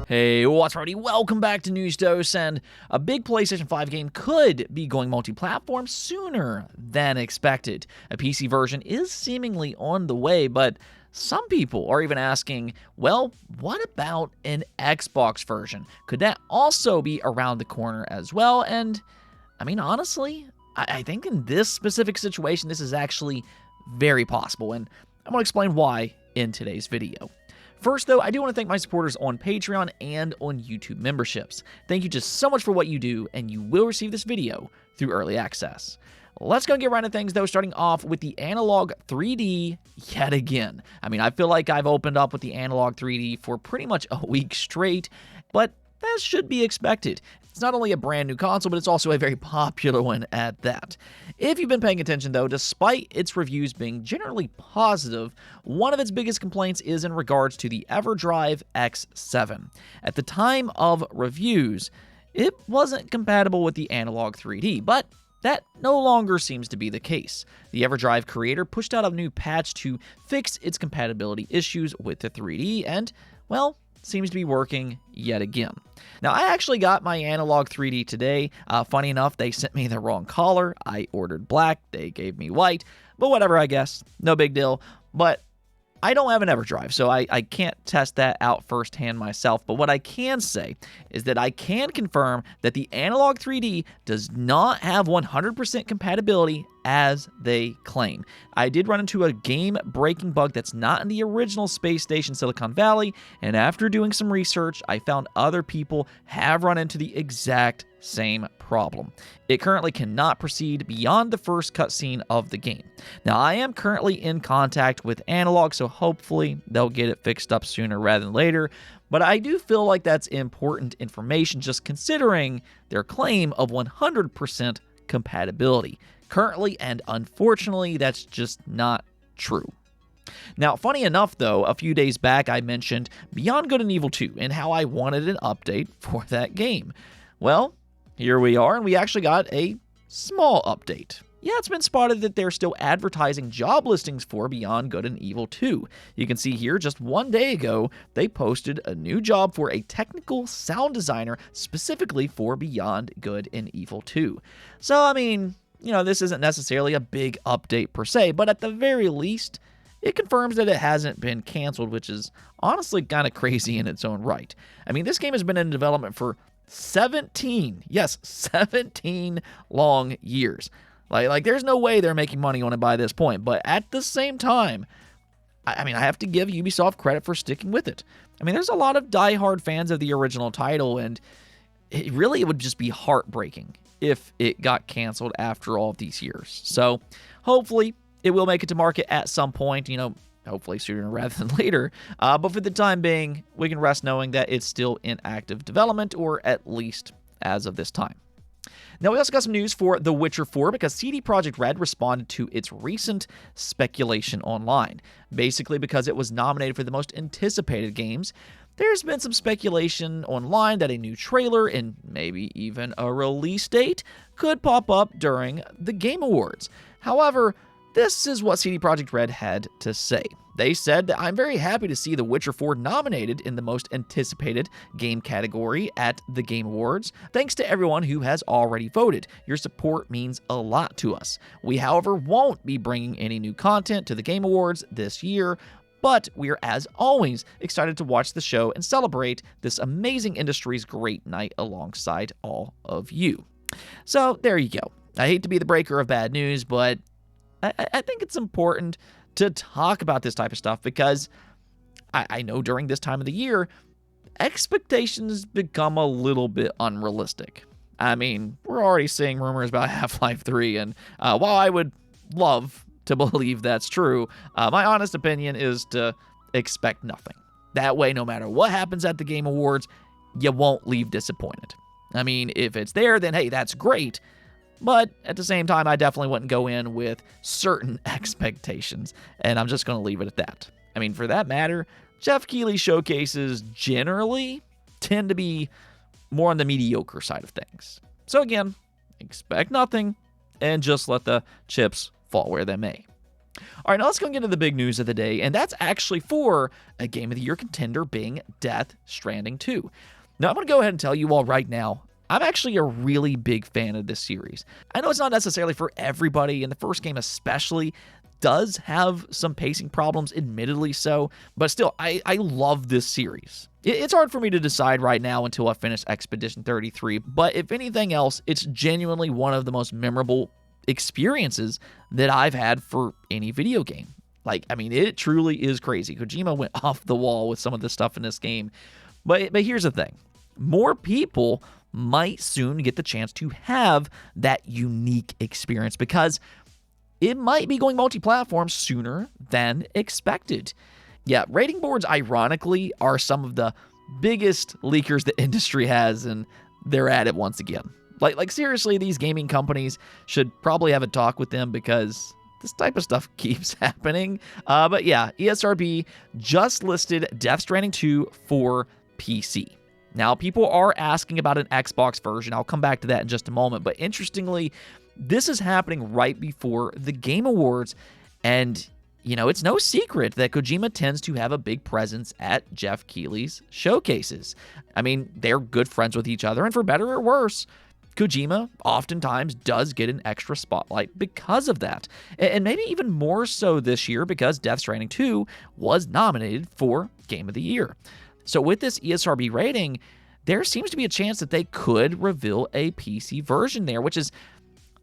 Hey, what's up, everybody? Welcome back to News Dose, and a big PlayStation 5 game could be going multi-platform sooner than expected. A PC version is seemingly on the way, but some people are even asking, well, what about an Xbox version? Could that also be around the corner as well? And, I mean, honestly, I think in this specific situation, this is actually very possible, and I'm going to explain why in today's video. First, though, I do want to thank my supporters on Patreon and on YouTube memberships. Thank you just so much for what you do, and you will receive this video through early access. Let's go and get right into things, though, starting off with the Analogue 3D yet again. I mean, I feel like I've opened up with the Analogue 3D for pretty much a week straight, but that should be expected. It's not only a brand new console, but it's also a very popular one at that. If you've been paying attention, though, despite its reviews being generally positive, one of its biggest complaints is in regards to the EverDrive X7. At the time of reviews, it wasn't compatible with the Analogue 3D, but that no longer seems to be the case. The EverDrive creator pushed out a new patch to fix its compatibility issues with the 3D, and, well, seems to be working yet again. Now, I actually got my Analogue 3D today. Funny enough, they sent me the wrong color. I ordered black, they gave me white, but whatever, I guess. No big deal. But I don't have an EverDrive, so I can't test that out firsthand myself. But what I can say is that I can confirm that the Analogue 3D does not have 100% compatibility as they claim. I did run into a game-breaking bug that's not in the original Space Station Silicon Valley, and after doing some research, I found other people have run into the exact same problem. It currently cannot proceed beyond the first cutscene of the game. Now, I am currently in contact with Analogue, so hopefully they'll get it fixed up sooner rather than later, but I do feel like that's important information just considering their claim of 100% compatibility. Currently, and unfortunately, that's just not true. Now, funny enough, though, a few days back I mentioned Beyond Good and Evil 2 and how I wanted an update for that game. Well, here we are, and we actually got a small update. Yeah, it's been spotted that they're still advertising job listings for Beyond Good and Evil 2. You can see here, just one day ago, they posted a new job for a technical sound designer specifically for Beyond Good and Evil 2. So, I mean, you know, this isn't necessarily a big update per se, but at the very least, it confirms that it hasn't been canceled, which is honestly kind of crazy in its own right. I mean, this game has been in development for 17 long years. Like there's no way they're making money on it by this point, but at the same time, I mean, I have to give Ubisoft credit for sticking with it. I mean, there's a lot of diehard fans of the original title, and it would just be heartbreaking if it got canceled after all of these years. So hopefully it will make it to market at some point, you know, hopefully sooner rather than later. But for the time being, we can rest knowing that it's still in active development, or at least as of this time. Now, we also got some news for The Witcher 4 because CD Projekt Red responded to its recent speculation online. Basically, because it was nominated for the most anticipated games, there's been some speculation online that a new trailer and maybe even a release date could pop up during the Game Awards. However, this is what CD Projekt Red had to say. They said that I'm very happy to see The Witcher 4 nominated in the most anticipated game category at the Game Awards. Thanks to everyone who has already voted. Your support means a lot to us. We, however, won't be bringing any new content to the Game Awards this year, but we are, as always, excited to watch the show and celebrate this amazing industry's great night alongside all of you. So, there you go. I hate to be the breaker of bad news, but I think it's important to talk about this type of stuff because I know during this time of the year, expectations become a little bit unrealistic. I mean, we're already seeing rumors about Half-Life 3, and while I would love to believe that's true, my honest opinion is to expect nothing. That way, no matter what happens at the Game Awards, you won't leave disappointed. I mean, if it's there, then hey, that's great. But at the same time, I definitely wouldn't go in with certain expectations, and I'm just going to leave it at that. I mean, for that matter, Jeff Keighley showcases generally tend to be more on the mediocre side of things. So again, expect nothing, and just let the chips fall where they may. All right, now let's go and get into the big news of the day, and that's actually for a Game of the Year contender being Death Stranding 2. Now, I'm going to go ahead and tell you all right now, I'm actually a really big fan of this series. I know it's not necessarily for everybody, and the first game especially does have some pacing problems, admittedly so, but still, I love this series. It's hard for me to decide right now until I finish Expedition 33, but if anything else, it's genuinely one of the most memorable experiences that I've had for any video game. Like, I mean, it truly is crazy. Kojima went off the wall with some of the stuff in this game, but here's the thing. More people might soon get the chance to have that unique experience because it might be going multi-platform sooner than expected. Yeah, rating boards, ironically, are some of the biggest leakers the industry has, and they're at it once again. Like seriously, these gaming companies should probably have a talk with them because this type of stuff keeps happening. But yeah, ESRB just listed Death Stranding 2 for PC. Now, people are asking about an Xbox version. I'll come back to that in just a moment. But interestingly, this is happening right before the Game Awards. And, you know, it's no secret that Kojima tends to have a big presence at Jeff Keighley's showcases. I mean, they're good friends with each other. And for better or worse, Kojima oftentimes does get an extra spotlight because of that. And maybe even more so this year because Death Stranding 2 was nominated for Game of the Year. So with this ESRB rating, there seems to be a chance that they could reveal a PC version there, which is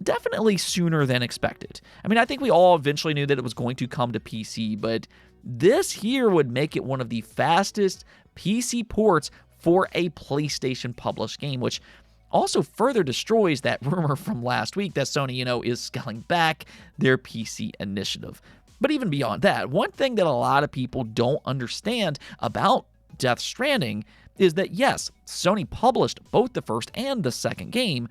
definitely sooner than expected. I mean, I think we all eventually knew that it was going to come to PC, but this here would make it one of the fastest PC ports for a PlayStation published game, which also further destroys that rumor from last week that Sony, is scaling back their PC initiative. But even beyond that, one thing that a lot of people don't understand about Death Stranding is that, yes, Sony published both the first and the second game,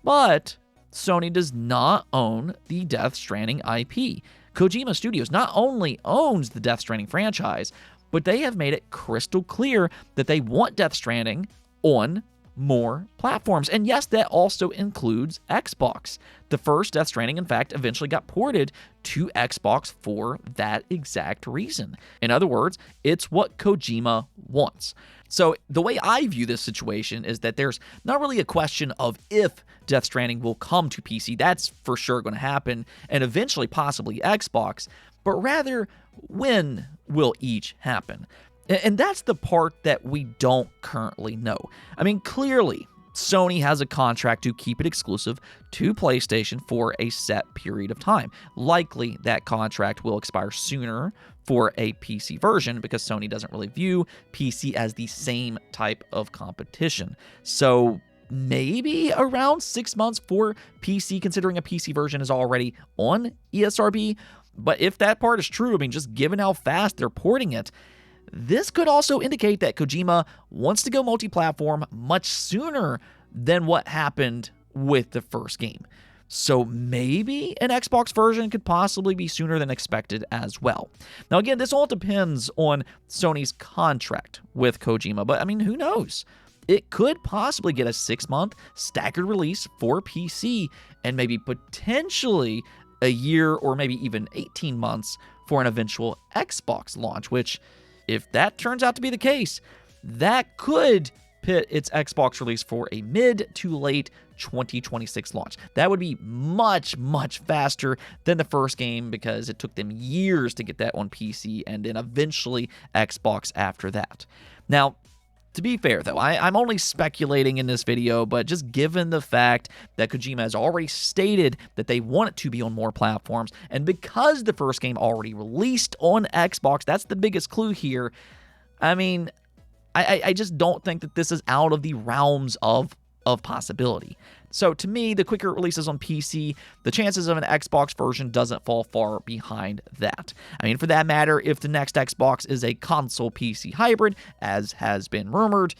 but Sony does not own the Death Stranding IP. Kojima Studios not only owns the Death Stranding franchise, but they have made it crystal clear that they want Death Stranding on more platforms. And yes, that also includes Xbox. The first Death Stranding, in fact, eventually got ported to Xbox for that exact reason. In other words, it's what Kojima wants. So the way I view this situation is that there's not really a question of if Death Stranding will come to PC. That's for sure going to happen, and eventually possibly Xbox, but rather when will each happen? And that's the part that we don't currently know. I mean, clearly, Sony has a contract to keep it exclusive to PlayStation for a set period of time. Likely, that contract will expire sooner for a PC version because Sony doesn't really view PC as the same type of competition. So maybe around 6 months for PC, considering a PC version is already on ESRB. But if that part is true, I mean, just given how fast they're porting it, this could also indicate that Kojima wants to go multi-platform much sooner than what happened with the first game. So maybe an Xbox version could possibly be sooner than expected as well. Now again, this all depends on Sony's contract with Kojima, but I mean, who knows? It could possibly get a 6-month staggered release for PC and maybe potentially a year or maybe even 18 months for an eventual Xbox launch, which, if that turns out to be the case, that could pit its Xbox release for a mid to late 2026 launch. That would be much, much faster than the first game because it took them years to get that on PC and then eventually Xbox after that. Now, to be fair, though, I'm only speculating in this video, but just given the fact that Kojima has already stated that they want it to be on more platforms, and because the first game already released on Xbox, that's the biggest clue here. I mean, I just don't think that this is out of the realms of possibility. So to me, the quicker it releases on PC, the chances of an Xbox version doesn't fall far behind that. I mean, for that matter, if the next Xbox is a console PC hybrid, as has been rumored,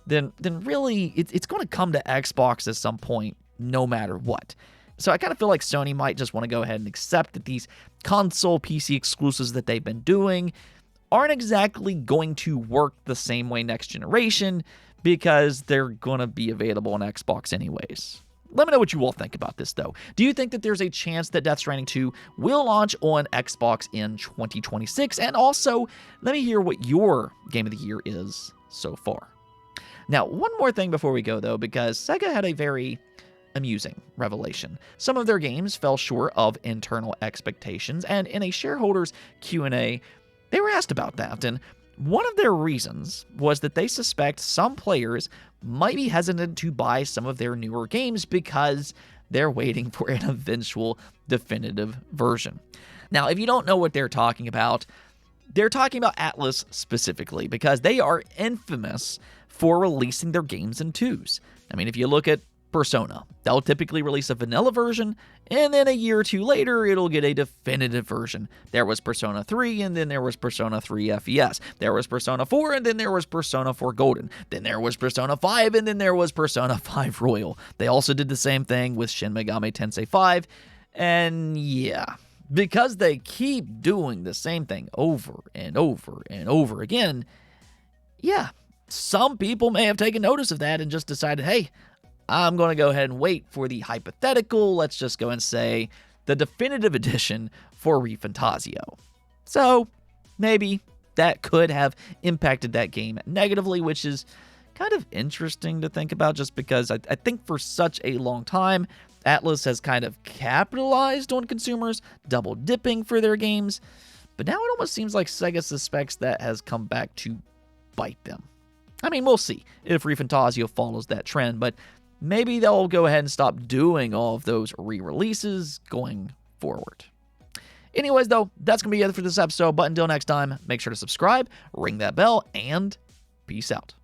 then really it's going to come to Xbox at some point, no matter what. So I kind of feel like Sony might just want to go ahead and accept that these console PC exclusives that they've been doing aren't exactly going to work the same way next generation, because they're going to be available on Xbox anyways. Let me know what you all think about this, though. Do you think that there's a chance that Death Stranding 2 will launch on Xbox in 2026? And also, let me hear what your Game of the Year is so far. Now, one more thing before we go, though, because Sega had a very amusing revelation. Some of their games fell short of internal expectations, and in a shareholders Q&A, they were asked about that, and one of their reasons was that they suspect some players might be hesitant to buy some of their newer games because they're waiting for an eventual definitive version. Now, if you don't know what they're talking about Atlus specifically, because they are infamous for releasing their games in twos. I mean, if you look at Persona, they'll typically release a vanilla version, and then a year or two later, it'll get a definitive version. There was Persona 3, and then there was Persona 3 FES. There was Persona 4, and then there was Persona 4 Golden. Then there was Persona 5, and then there was Persona 5 Royal. They also did the same thing with Shin Megami Tensei 5, and yeah, because they keep doing the same thing over and over and over again, yeah, some people may have taken notice of that and just decided, hey, I'm going to go ahead and wait for the hypothetical, let's just go and say, the definitive edition for ReFantazio. So, maybe that could have impacted that game negatively, which is kind of interesting to think about just because I think for such a long time, Atlus has kind of capitalized on consumers double dipping for their games, but now it almost seems like Sega suspects that has come back to bite them. I mean, we'll see if ReFantazio follows that trend, but maybe they'll go ahead and stop doing all of those re-releases going forward. Anyways, though, that's going to be it for this episode. But until next time, make sure to subscribe, ring that bell, and peace out.